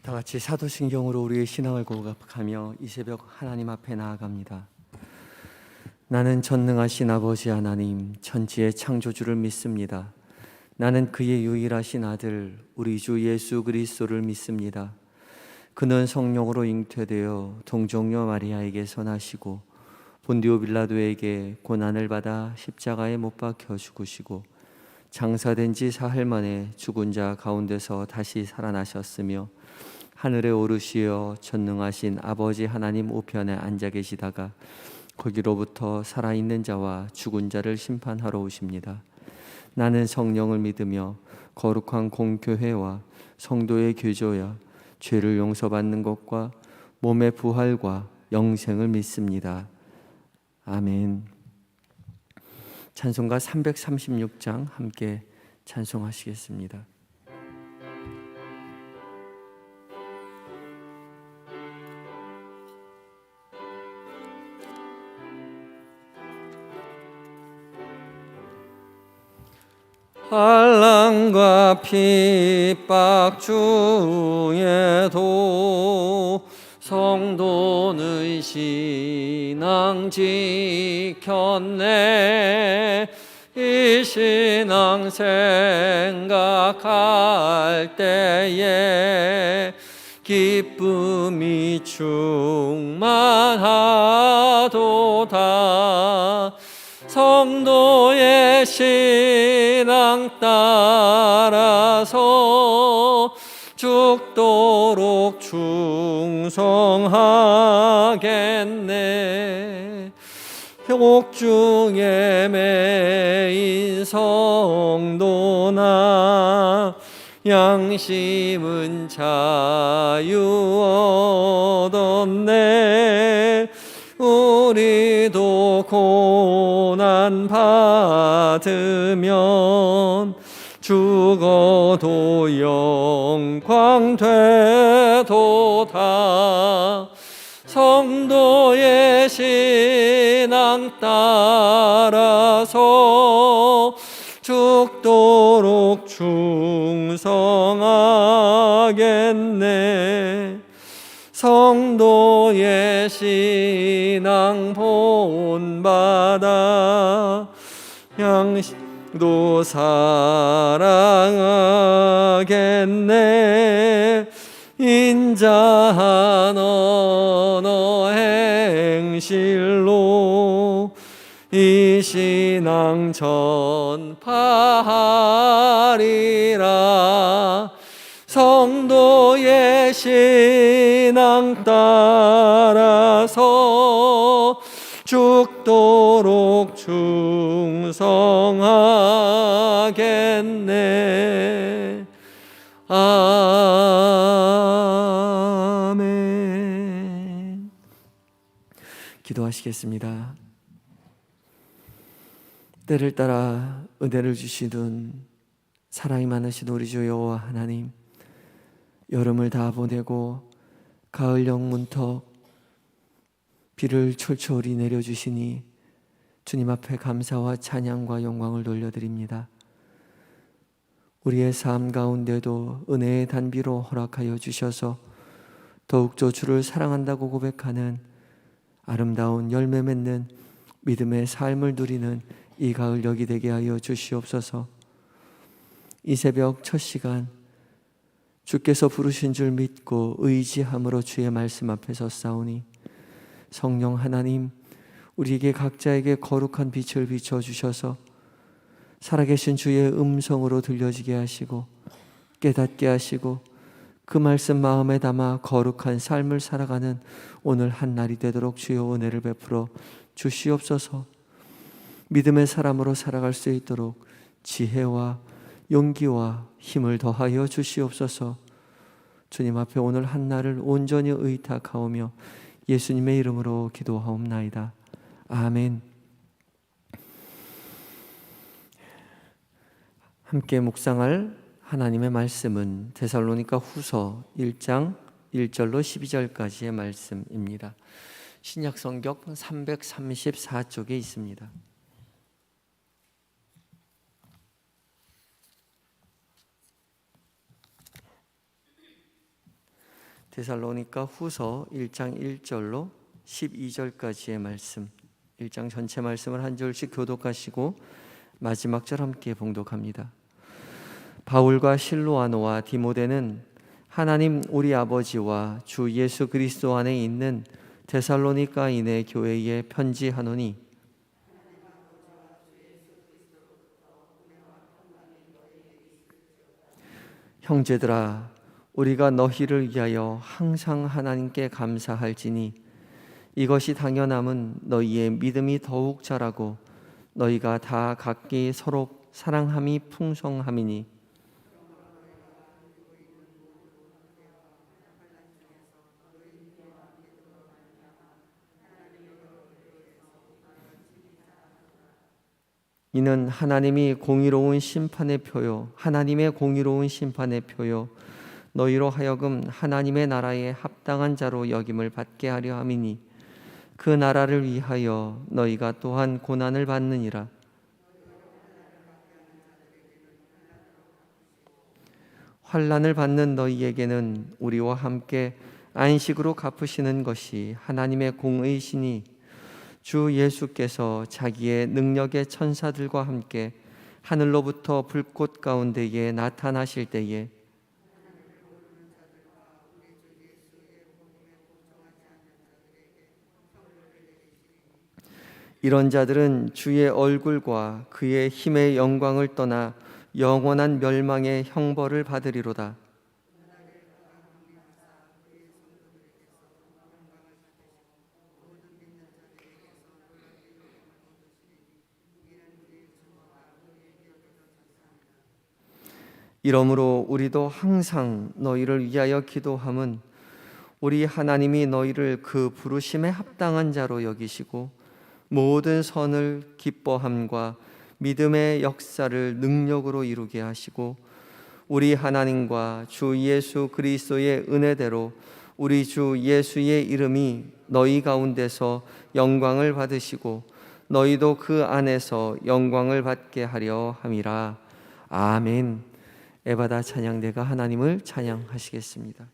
다 같이 사도신경으로 우리의 신앙을 고백하며 이 새벽 하나님 앞에 나아갑니다. 나는 전능하신 아버지 하나님, 천지의 창조주를 믿습니다. 나는 그의 유일하신 아들 우리 주 예수 그리스도를 믿습니다. 그는 성령으로 잉태되어 동정녀 마리아에게서 나시고 본디오 빌라도에게 고난을 받아 십자가에 못 박혀 죽으시고 장사된 지 사흘 만에 죽은 자 가운데서 다시 살아나셨으며 하늘에 오르시어 전능하신 아버지 하나님 우편에 앉아 계시다가 거기로부터 살아있는 자와 죽은 자를 심판하러 오십니다. 나는 성령을 믿으며 거룩한 공교회와 성도의 교조야 죄를 용서받는 것과 몸의 부활과 영생을 믿습니다. 아멘. 찬송가 336장 함께 찬송하시겠습니다. 환난과 핍박 중에도 성도는 신앙 지켰네. 이 신앙 생각할 때에 기쁨이 충만하도다. 성도의 신앙 따라서 죽도록 충성하겠네. 옥중에 매인 성도나 양심은 자유 얻었네. 우리도 고난 받으면 죽어도 영광 되도다. 성도의 신앙 따라서 죽도록 충성하겠네. 성도의 신앙 본받아 양심도 사랑하겠네. 인자한 언어 행실로 이 신앙 전파하리라. 성도의 신앙 따라서 죽도록 충성하겠네. 아멘. 기도하시겠습니다. 때를 따라 은혜를 주시는 사랑이 많으신 우리 주 여호와 하나님, 여름을 다 보내고 가을 영문턱 비를 철철이 내려주시니 주님 앞에 감사와 찬양과 영광을 돌려드립니다. 우리의 삶 가운데도 은혜의 단비로 허락하여 주셔서 더욱더 주를 사랑한다고 고백하는 아름다운 열매 맺는 믿음의 삶을 누리는 이 가을 여기 되게 하여 주시옵소서. 이 새벽 첫 시간 주께서 부르신 줄 믿고 의지함으로 주의 말씀 앞에 섰사오니 성령 하나님, 우리에게 각자에게 거룩한 빛을 비춰주셔서 살아계신 주의 음성으로 들려지게 하시고 깨닫게 하시고 그 말씀 마음에 담아 거룩한 삶을 살아가는 오늘 한 날이 되도록 주여 은혜를 베풀어 주시옵소서. 믿음의 사람으로 살아갈 수 있도록 지혜와 용기와 힘을 더하여 주시옵소서. 주님 앞에 오늘 한 날을 온전히 의탁하오며 예수님의 이름으로 기도하옵나이다. 아멘. 함께 묵상할 하나님의 말씀은 데살로니가 후서 1장 1절로 12절까지의 말씀입니다. 신약 성경 334쪽에 있습니다. 데살로니가 후서 1장 1절로 12절까지의 말씀, 1장 전체 말씀을 한 절씩 교독하시고 마지막 절 함께 봉독합니다. 바울과 실로아노와 디모데는 하나님 우리 아버지와 주 예수 그리스도 안에 있는 데살로니가인의 교회에 편지하노니, 형제들아, 우리가 너희를 위하여 항상 하나님께 감사할지니 이것이 당연함은 너희의 믿음이 더욱 자라고 너희가 다 각기 서로 사랑함이 풍성함이니, 이는 하나님의 공의로운 심판의 표요 너희로 하여금 하나님의 나라에 합당한 자로 여김을 받게 하려 함이니, 그 나라를 위하여 너희가 또한 고난을 받느니라. 환난을 받는 너희에게는 우리와 함께 안식으로 갚으시는 것이 하나님의 공의시니, 주 예수께서 자기의 능력의 천사들과 함께 하늘로부터 불꽃 가운데에 나타나실 때에 이런 자들은 주의 얼굴과 그의 힘의 영광을 떠나 영원한 멸망의 형벌을 받으리로다. 이러므로 우리도 항상 너희를 위하여 기도함은 우리 하나님이 너희를 그 부르심에 합당한 자로 여기시고 모든 선을 기뻐함과 믿음의 역사를 능력으로 이루게 하시고, 우리 하나님과 주 예수 그리스도의 은혜대로 우리 주 예수의 이름이 너희 가운데서 영광을 받으시고 너희도 그 안에서 영광을 받게 하려 함이라. 아멘. 에바다 찬양대가 하나님을 찬양하시겠습니다.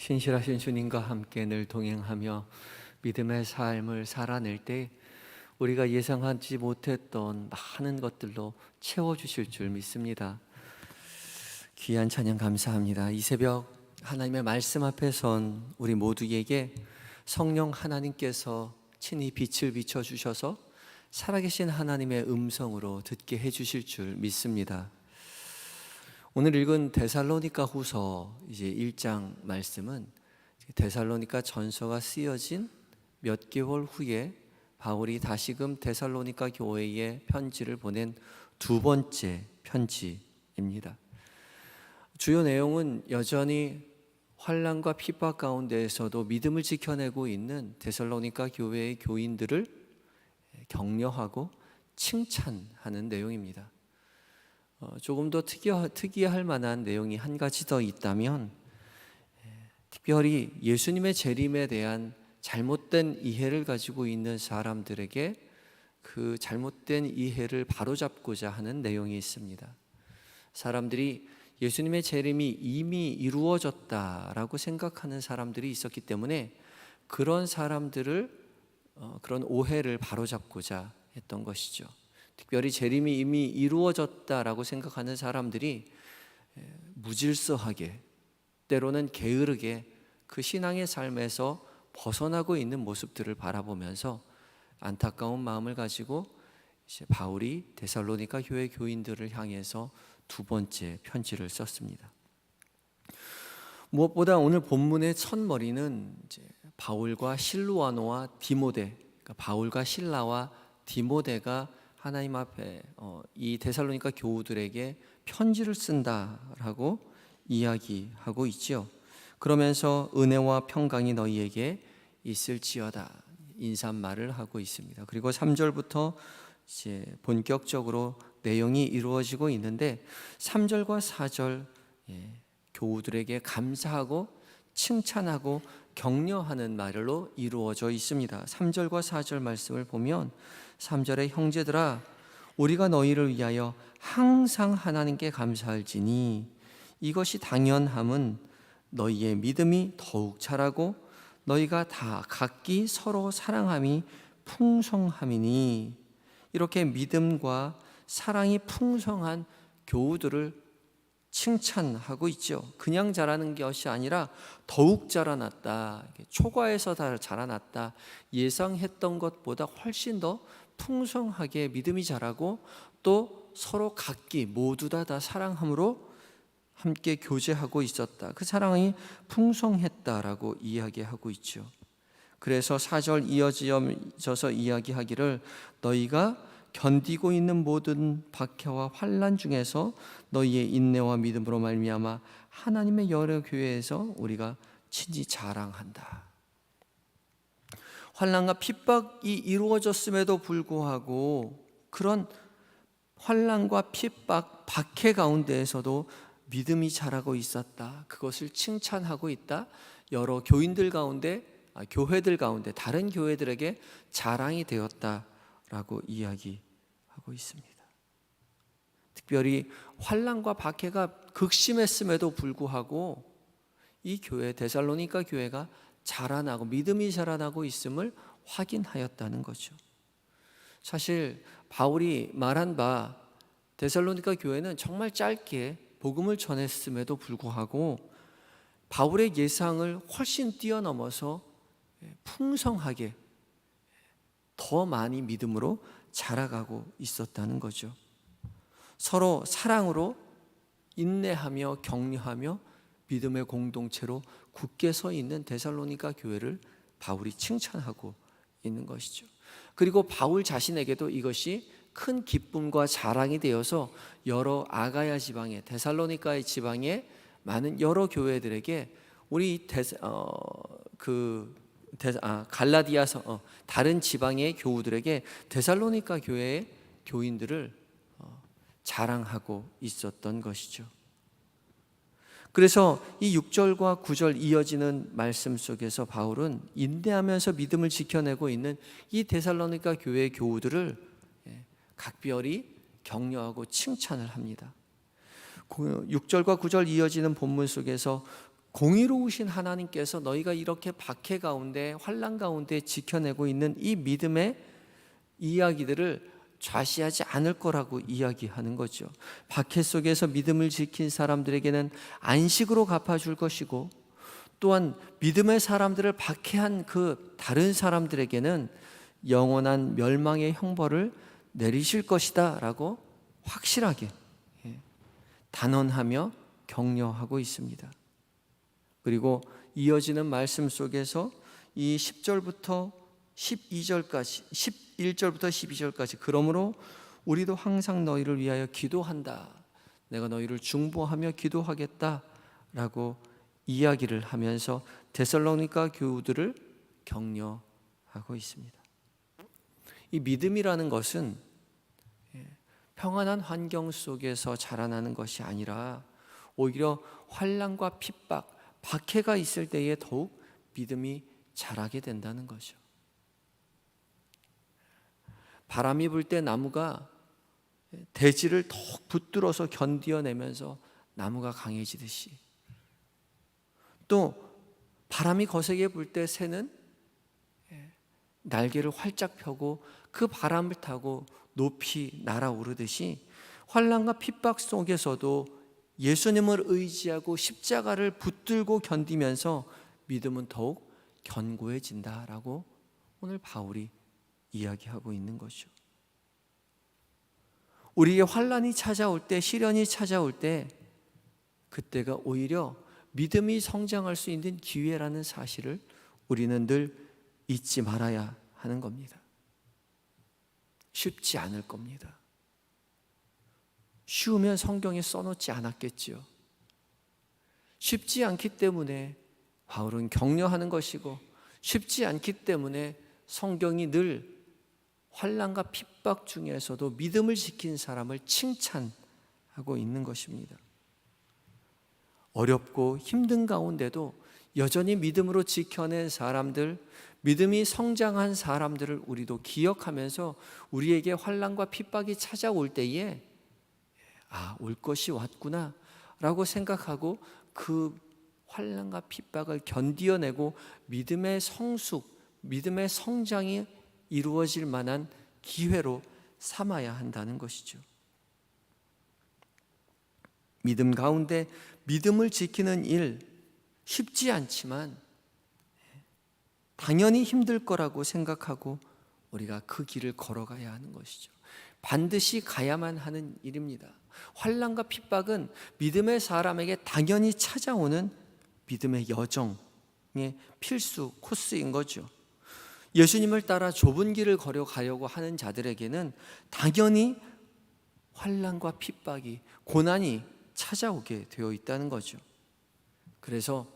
신실하신 주님과 함께 늘 동행하며 믿음의 삶을 살아낼 때 우리가 예상하지 못했던 많은 것들로 채워주실 줄 믿습니다. 귀한 찬양 감사합니다. 이 새벽 하나님의 말씀 앞에 선 우리 모두에게 성령 하나님께서 친히 빛을 비춰주셔서 살아계신 하나님의 음성으로 듣게 해주실 줄 믿습니다. 오늘 읽은 데살로니가 후서 이제 1장 말씀은 데살로니가 전서가 쓰여진 몇 개월 후에 바울이 다시금 데살로니가 교회에 편지를 보낸 두 번째 편지입니다. 주요 내용은 여전히 환난과 핍박 가운데에서도 믿음을 지켜내고 있는 데살로니가 교회의 교인들을 격려하고 칭찬하는 내용입니다. 조금 더 특이할 만한 내용이 한 가지 더 있다면, 특별히 예수님의 재림에 대한 잘못된 이해를 가지고 있는 사람들에게 그 잘못된 이해를 바로잡고자 하는 내용이 있습니다. 사람들이 예수님의 재림이 이미 이루어졌다라고 생각하는 사람들이 있었기 때문에 그런 사람들을 그런 오해를 바로잡고자 했던 것이죠. 특별히 재림이 이미 이루어졌다라고 생각하는 사람들이 무질서하게, 때로는 게으르게 그 신앙의 삶에서 벗어나고 있는 모습들을 바라보면서 안타까운 마음을 가지고 이제 바울이 데살로니가 교회 교인들을 향해서 두 번째 편지를 썼습니다. 무엇보다 오늘 본문의 첫머리는 이제 바울과 실루아노와 디모데, 그러니까 바울과 실라와 디모데가 하나님 앞에 이 데살로니가 교우들에게 편지를 쓴다라고 이야기하고 있지요. 그러면서 은혜와 평강이 너희에게 있을지어다 인사말을 하고 있습니다. 그리고 3절부터 이제 본격적으로 내용이 이루어지고 있는데 3절과 4절 교우들에게 감사하고 칭찬하고 격려하는 말로 이루어져 있습니다. 3절과 4절 말씀을 보면 3절에 형제들아 우리가 너희를 위하여 항상 하나님께 감사할지니 이것이 당연함은 너희의 믿음이 더욱 자라고 너희가 다 각기 서로 사랑함이 풍성함이니, 이렇게 믿음과 사랑이 풍성한 교우들을 칭찬하고 있죠. 그냥 자라는 것이 아니라 더욱 자라났다, 초과해서 다 자라났다, 예상했던 것보다 훨씬 더 풍성하게 믿음이 자라고 또 서로 각기 모두 다 사랑함으로 함께 교제하고 있었다. 그 사랑이 풍성했다라고 이야기하고 있죠. 그래서 4절 이어져서 이야기하기를 너희가 견디고 있는 모든 박해와 환난 중에서 너희의 인내와 믿음으로 말미암아 하나님의 여러 교회에서 우리가 친히 자랑한다. 환난과 핍박이 이루어졌음에도 불구하고 그런 환난과 핍박, 박해 가운데에서도 믿음이 자라고 있었다. 그것을 칭찬하고 있다. 여러 교인들 가운데, 교회들 가운데 다른 교회들에게 자랑이 되었다라고 이야기하고 있습니다. 특별히 환난과 박해가 극심했음에도 불구하고 이 교회 데살로니가 교회가 자라나고 믿음이 자라나고 있음을 확인하였다는 거죠. 사실 바울이 말한 바 데살로니가 교회는 정말 짧게 복음을 전했음에도 불구하고 바울의 예상을 훨씬 뛰어넘어서 풍성하게 더 많이 믿음으로 자라가고 있었다는 거죠. 서로 사랑으로 인내하며 격려하며 믿음의 공동체로 굳게 서 있는 데살로니가 교회를 바울이 칭찬하고 있는 것이죠. 그리고 바울 자신에게도 이것이 큰 기쁨과 자랑이 되어서 여러 아가야 지방에, 데살로니가의 지방에 많은 여러 교회들에게 우리 갈라디아서 다른 지방의 교우들에게 데살로니가 교회의 교인들을 자랑하고 있었던 것이죠. 그래서 이 6절과 9절 이어지는 말씀 속에서 바울은 인내하면서 믿음을 지켜내고 있는 이 데살로니가 교회의 교우들을 각별히 격려하고 칭찬을 합니다. 6절과 9절 이어지는 본문 속에서 공의로우신 하나님께서 너희가 이렇게 박해 가운데 환난 가운데 지켜내고 있는 이 믿음의 이야기들을 좌시하지 않을 거라고 이야기하는 거죠. 박해 속에서 믿음을 지킨 사람들에게는 안식으로 갚아줄 것이고, 또한 믿음의 사람들을 박해한 그 다른 사람들에게는 영원한 멸망의 형벌을 내리실 것이다 라고 확실하게 단언하며 격려하고 있습니다. 그리고 이어지는 말씀 속에서 이 10절부터 12절까지, 11절부터 12절까지, 그러므로 우리도 항상 너희를 위하여 기도한다, 내가 너희를 중보하며 기도하겠다 라고 이야기를 하면서 데살로니가 교우들을 격려하고 있습니다. 이 믿음이라는 것은 평안한 환경 속에서 자라나는 것이 아니라 오히려 환난과 핍박, 박해가 있을 때에 더욱 믿음이 자라게 된다는 거죠. 바람이 불 때 나무가 대지를 더욱 붙들어서 견디어내면서 나무가 강해지듯이, 또 바람이 거세게 불 때 새는 날개를 활짝 펴고 그 바람을 타고 높이 날아오르듯이 환난과 핍박 속에서도 예수님을 의지하고 십자가를 붙들고 견디면서 믿음은 더욱 견고해진다라고 오늘 바울이 이야기하고 있는 거죠. 우리의 환난이 찾아올 때, 시련이 찾아올 때, 그때가 오히려 믿음이 성장할 수 있는 기회라는 사실을 우리는 늘 잊지 말아야 하는 겁니다. 쉽지 않을 겁니다. 쉬우면 성경에 써놓지 않았겠지요. 쉽지 않기 때문에 바울은 격려하는 것이고, 쉽지 않기 때문에 성경이 늘 환난과 핍박 중에서도 믿음을 지킨 사람을 칭찬하고 있는 것입니다. 어렵고 힘든 가운데도 여전히 믿음으로 지켜낸 사람들, 믿음이 성장한 사람들을 우리도 기억하면서 우리에게 환난과 핍박이 찾아올 때에 올 것이 왔구나 라고 생각하고 그 환난과 핍박을 견디어내고 믿음의 성숙, 믿음의 성장이 이루어질 만한 기회로 삼아야 한다는 것이죠. 믿음 가운데 믿음을 지키는 일, 쉽지 않지만 당연히 힘들 거라고 생각하고 우리가 그 길을 걸어가야 하는 것이죠. 반드시 가야만 하는 일입니다. 환난과 핍박은 믿음의 사람에게 당연히 찾아오는 믿음의 여정의 필수 코스인 거죠. 예수님을 따라 좁은 길을 걸어가려고 하는 자들에게는 당연히 환난과 핍박이, 고난이 찾아오게 되어 있다는 거죠. 그래서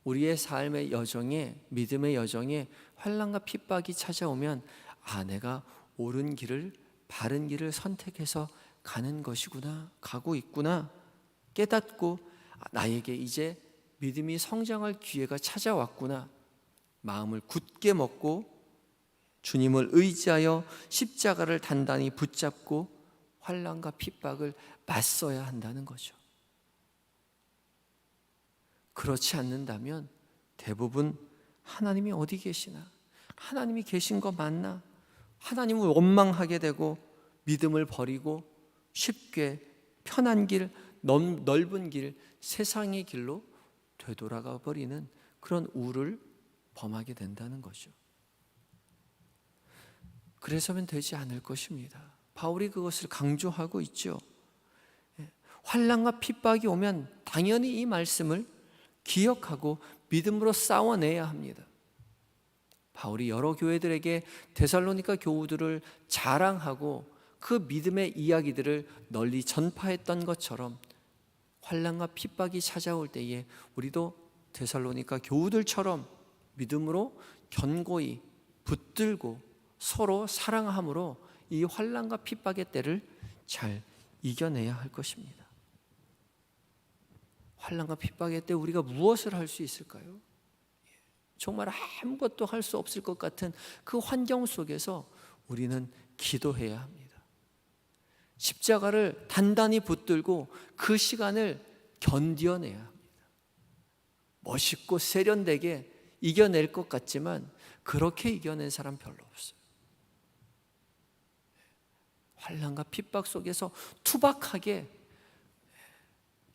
우리의 삶의 여정에, 믿음의 여정에 환난과 핍박이 찾아오면 내가 옳은 길을, 바른 길을 선택해서 가는 것이구나, 가고 있구나 깨닫고 나에게 이제 믿음이 성장할 기회가 찾아왔구나, 마음을 굳게 먹고 주님을 의지하여 십자가를 단단히 붙잡고 환난과 핍박을 맞서야 한다는 거죠. 그렇지 않는다면 대부분 하나님이 어디 계시나? 하나님이 계신 거 맞나? 하나님을 원망하게 되고 믿음을 버리고 쉽게 편한 길, 넓은 길, 세상의 길로 되돌아가 버리는 그런 우를 범하게 된다는 거죠. 그래서는 되지 않을 것입니다. 바울이 그것을 강조하고 있죠. 환난과 핍박이 오면 당연히 이 말씀을 기억하고 믿음으로 싸워내야 합니다. 바울이 여러 교회들에게 데살로니가 교우들을 자랑하고 그 믿음의 이야기들을 널리 전파했던 것처럼 환난과 핍박이 찾아올 때에 우리도 데살로니가 교우들처럼 믿음으로 견고히 붙들고 서로 사랑함으로 이 환난과 핍박의 때를 잘 이겨내야 할 것입니다. 환난과 핍박의 때 우리가 무엇을 할 수 있을까요? 정말 아무것도 할 수 없을 것 같은 그 환경 속에서 우리는 기도해야 합니다. 십자가를 단단히 붙들고 그 시간을 견뎌내야 합니다. 멋있고 세련되게 이겨낼 것 같지만 그렇게 이겨낸 사람 별로 없어요. 환난과 핍박 속에서 투박하게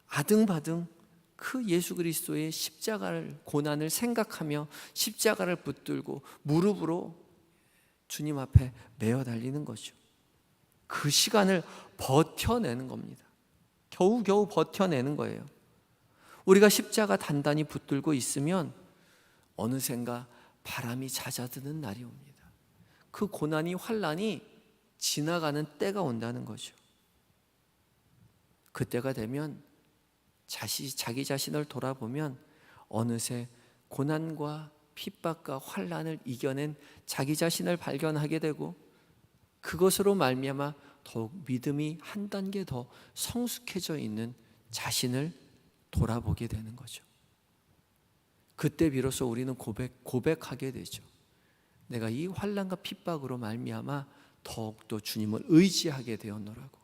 아등바등 그 예수 그리스도의 십자가를, 고난을 생각하며 십자가를 붙들고 무릎으로 주님 앞에 매어 달리는 거죠. 그 시간을 버텨내는 겁니다. 겨우겨우 버텨내는 거예요. 우리가 십자가 단단히 붙들고 있으면 어느샌가 바람이 잦아드는 날이 옵니다. 그 고난이, 환난이 지나가는 때가 온다는 거죠. 그때가 되면 자기 자신을 돌아보면 어느새 고난과 핍박과 환난을 이겨낸 자기 자신을 발견하게 되고, 그것으로 말미암아 더욱 믿음이 한 단계 더 성숙해져 있는 자신을 돌아보게 되는 거죠. 그때 비로소 우리는 고백하게 되죠. 내가 이 환난과 핍박으로 말미암아 더욱더 주님을 의지하게 되었노라고.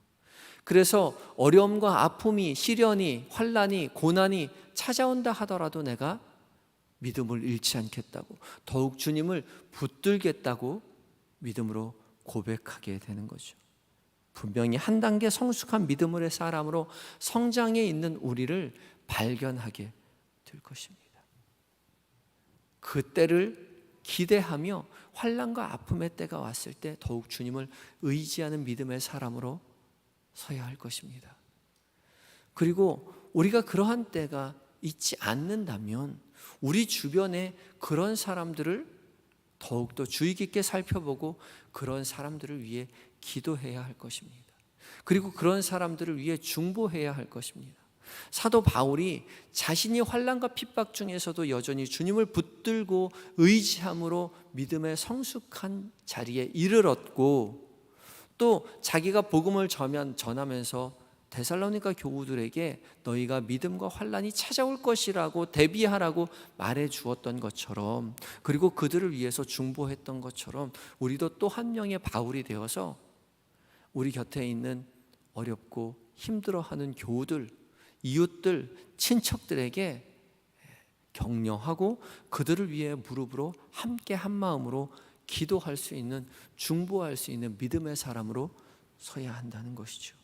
그래서 어려움과 아픔이, 시련이, 환난이, 고난이 찾아온다 하더라도 내가 믿음을 잃지 않겠다고, 더욱 주님을 붙들겠다고 믿음으로 고백하게 되는 거죠. 분명히 한 단계 성숙한 믿음의 사람으로 성장해 있는 우리를 발견하게 될 것입니다. 그때를 기대하며 환난과 아픔의 때가 왔을 때 더욱 주님을 의지하는 믿음의 사람으로 서야 할 것입니다. 그리고 우리가 그러한 때가 있지 않는다면 우리 주변에 그런 사람들을 더욱더 주의 깊게 살펴보고 그런 사람들을 위해 기도해야 할 것입니다. 그리고 그런 사람들을 위해 중보해야 할 것입니다. 사도 바울이 자신이 환난과 핍박 중에서도 여전히 주님을 붙들고 의지함으로 믿음의 성숙한 자리에 이르렀고, 또 자기가 복음을 전하면서 데살로니가 교우들에게 너희가 믿음과 환난이 찾아올 것이라고 대비하라고 말해 주었던 것처럼, 그리고 그들을 위해서 중보했던 것처럼 우리도 또 한 명의 바울이 되어서 우리 곁에 있는 어렵고 힘들어하는 교우들, 이웃들, 친척들에게 격려하고 그들을 위해 무릎으로 함께 한 마음으로 기도할 수 있는, 중보할 수 있는 믿음의 사람으로 서야 한다는 것이죠.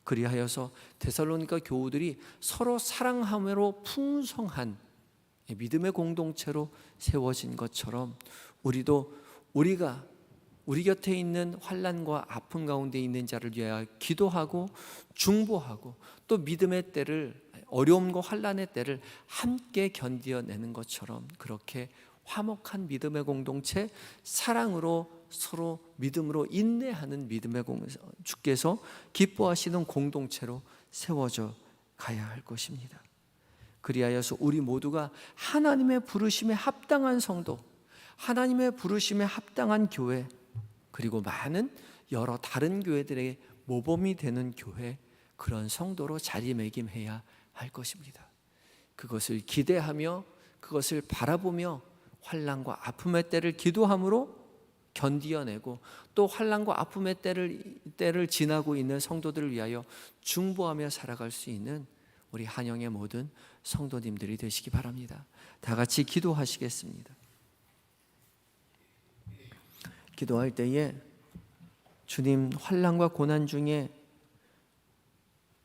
그리하여서 데살로니가 교우들이 서로 사랑함으로 풍성한 믿음의 공동체로 세워진 것처럼 우리도 우리가 우리 곁에 있는 환난과 아픔 가운데 있는 자를 위하여 기도하고 중보하고 또 믿음의 때를, 어려움과 환난의 때를 함께 견디어내는 것처럼 그렇게 화목한 믿음의 공동체, 사랑으로 서로 믿음으로 인내하는 믿음의 공동체, 주께서 기뻐하시는 공동체로 세워져 가야 할 것입니다. 그리하여서 우리 모두가 하나님의 부르심에 합당한 성도, 하나님의 부르심에 합당한 교회, 그리고 많은 여러 다른 교회들의 모범이 되는 교회, 그런 성도로 자리매김해야 할 것입니다. 그것을 기대하며 그것을 바라보며 환난과 아픔의 때를 기도함으로 견디어내고 또 환난과 아픔의 때를 지나고 있는 성도들을 위하여 중보하며 살아갈 수 있는 우리 한영의 모든 성도님들이 되시기 바랍니다. 다 같이 기도하시겠습니다. 기도할 때에 주님, 환난과 고난 중에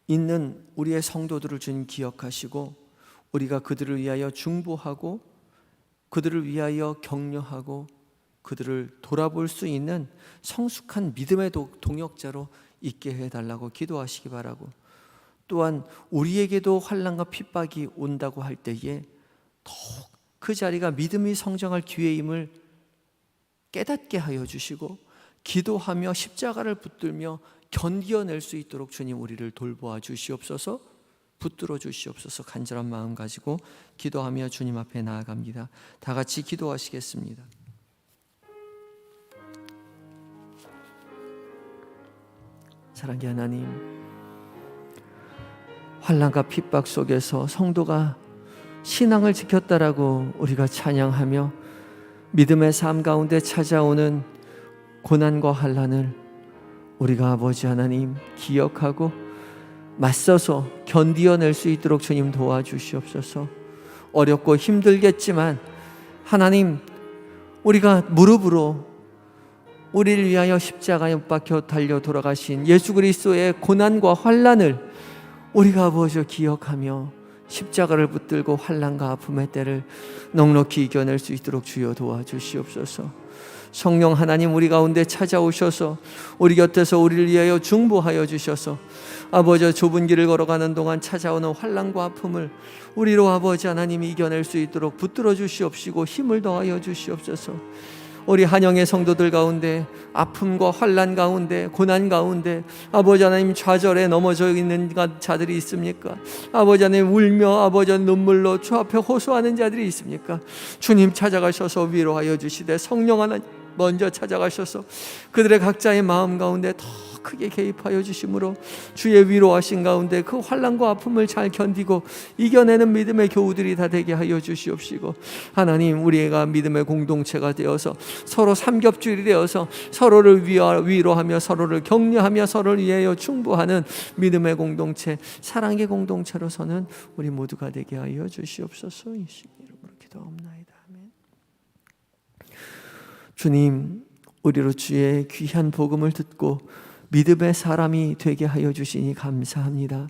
있는 우리의 성도들을 주님 기억하시고 우리가 그들을 위하여 중보하고 그들을 위하여 격려하고 그들을 돌아볼 수 있는 성숙한 믿음의 동역자로 있게 해달라고 기도하시기 바라고, 또한 우리에게도 환난과 핍박이 온다고 할 때에 더욱 그 자리가 믿음이 성장할 기회임을 깨닫게 하여 주시고 기도하며 십자가를 붙들며 견디어낼 수 있도록 주님 우리를 돌보아 주시옵소서, 붙들어 주시옵소서. 간절한 마음 가지고 기도하며 주님 앞에 나아갑니다. 다 같이 기도하시겠습니다. 사랑의 하나님, 환난과 핍박 속에서 성도가 신앙을 지켰다라고 우리가 찬양하며 믿음의 삶 가운데 찾아오는 고난과 환난을 우리가 아버지 하나님 기억하고 맞서서 견디어낼 수 있도록 주님 도와주시옵소서. 어렵고 힘들겠지만 하나님, 우리가 무릎으로 우리를 위하여 십자가에 못 박혀 달려 돌아가신 예수 그리스도의 고난과 환난을 우리가 아버지 기억하며 십자가를 붙들고 환난과 아픔의 때를 넉넉히 이겨낼 수 있도록 주여 도와주시옵소서. 성령 하나님, 우리 가운데 찾아오셔서 우리 곁에서 우리를 위하여 중보하여 주셔서 아버지 좁은 길을 걸어가는 동안 찾아오는 환난과 아픔을 우리로 아버지 하나님이 이겨낼 수 있도록 붙들어 주시옵시고 힘을 더하여 주시옵소서. 우리 한영의 성도들 가운데 아픔과 환난 가운데 고난 가운데 아버지 하나님 좌절에 넘어져 있는 자들이 있습니까? 아버지 하나님 울며 아버지 눈물로 주 앞에 호소하는 자들이 있습니까? 주님 찾아가셔서 위로하여 주시되 성령 하나님 먼저 찾아가셔서 그들의 각자의 마음 가운데 더 크게 개입하여 주심으로 주의 위로하신 가운데 그 환난과 아픔을 잘 견디고 이겨내는 믿음의 교우들이 다 되게 하여 주시옵시고, 하나님 우리가 믿음의 공동체가 되어서 서로 삼겹줄이 되어서 서로를 위로하며 서로를 격려하며 서로를 위하여 충고하는 믿음의 공동체, 사랑의 공동체로서는 우리 모두가 되게 하여 주시옵소서. 예수님 이름으로 기도하옵나이다. 아멘. 주님, 우리로 주의 귀한 복음을 듣고 믿음의 사람이 되게 하여 주시니 감사합니다.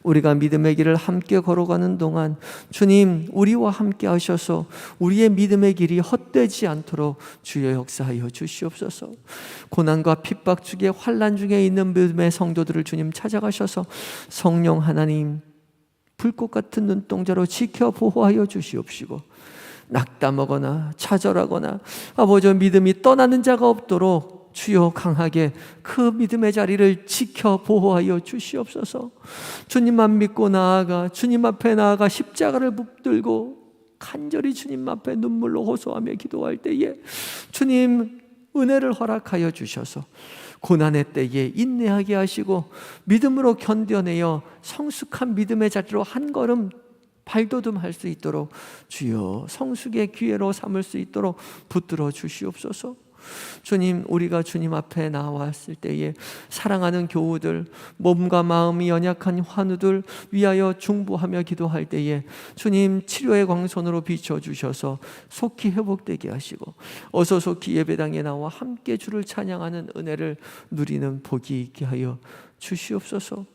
우리가 믿음의 길을 함께 걸어가는 동안 주님 우리와 함께 하셔서 우리의 믿음의 길이 헛되지 않도록 주여 역사하여 주시옵소서. 고난과 핍박 중에 환난 중에 있는 믿음의 성도들을 주님 찾아가셔서 성령 하나님 불꽃 같은 눈동자로 지켜 보호하여 주시옵시고, 낙담하거나 좌절하거나 아버지 믿음이 떠나는 자가 없도록 주여 강하게 그 믿음의 자리를 지켜 보호하여 주시옵소서. 주님만 믿고 나아가 주님 앞에 나아가 십자가를 붙들고 간절히 주님 앞에 눈물로 호소하며 기도할 때에 주님 은혜를 허락하여 주셔서 고난의 때에 인내하게 하시고 믿음으로 견뎌내어 성숙한 믿음의 자리로 한 걸음 발돋움할 수 있도록 주여 성숙의 기회로 삼을 수 있도록 붙들어 주시옵소서. 주님, 우리가 주님 앞에 나왔을 때에 사랑하는 교우들, 몸과 마음이 연약한 환우들 위하여 중보하며 기도할 때에 주님 치료의 광선으로 비춰주셔서 속히 회복되게 하시고 어서 속히 예배당에 나와 함께 주를 찬양하는 은혜를 누리는 복이 있게 하여 주시옵소서.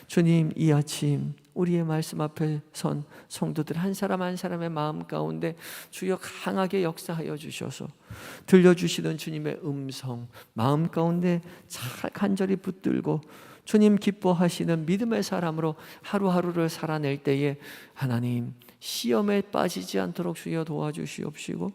주님, 이 아침 우리의 말씀 앞에 선 성도들 한 사람 한 사람의 마음 가운데 주여 강하게 역사하여 주셔서 들려주시던 주님의 음성 마음 가운데 잘 간절히 붙들고 주님 기뻐하시는 믿음의 사람으로 하루하루를 살아낼 때에 하나님 시험에 빠지지 않도록 주여 도와주시옵시고,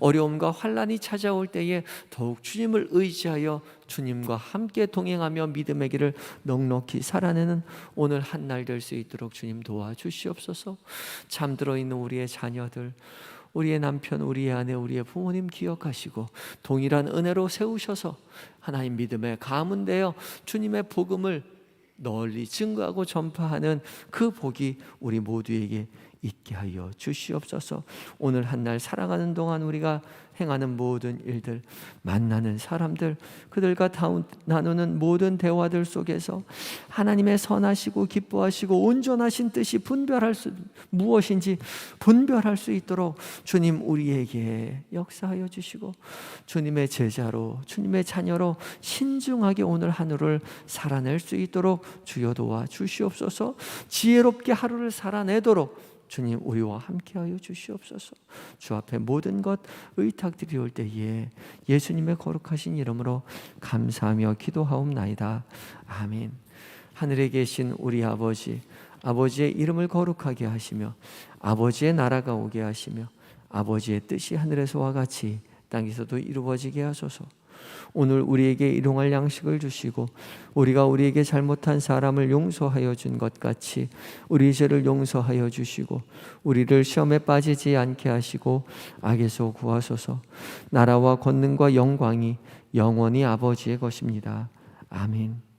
어려움과 환난이 찾아올 때에 더욱 주님을 의지하여 주님과 함께 동행하며 믿음의 길을 넉넉히 살아내는 오늘 한 날 될 수 있도록 주님 도와주시옵소서. 잠들어 있는 우리의 자녀들, 우리의 남편, 우리의 아내, 우리의 부모님 기억하시고 동일한 은혜로 세우셔서 하나님 믿음의 가문 되어 주님의 복음을 널리 증거하고 전파하는 그 복이 우리 모두에게 있게 하여 주시옵소서. 오늘 한 날 살아가는 동안 우리가 행하는 모든 일들, 만나는 사람들, 그들과 나누는 모든 대화들 속에서 하나님의 선하시고 기뻐하시고 온전하신 뜻이 무엇인지 분별할 수 있도록 주님 우리에게 역사하여 주시고 주님의 제자로 주님의 자녀로 신중하게 오늘 하루를 살아낼 수 있도록 주여 도와 주시옵소서. 지혜롭게 하루를 살아내도록 주님 우리와 함께하여 주시옵소서. 주 앞에 모든 것 의탁드리올 때에 예수님의 거룩하신 이름으로 감사하며 기도하옵나이다. 아멘. 하늘에 계신 우리 아버지, 아버지의 이름을 거룩하게 하시며 아버지의 나라가 오게 하시며 아버지의 뜻이 하늘에서와 같이 땅에서도 이루어지게 하소서. 오늘 우리에게 일용할 양식을 주시고 우리가 우리에게 잘못한 사람을 용서하여 준 것 같이 우리 죄를 용서하여 주시고 우리를 시험에 빠지지 않게 하시고 악에서 구하소서. 나라와 권능과 영광이 영원히 아버지의 것입니다. 아멘.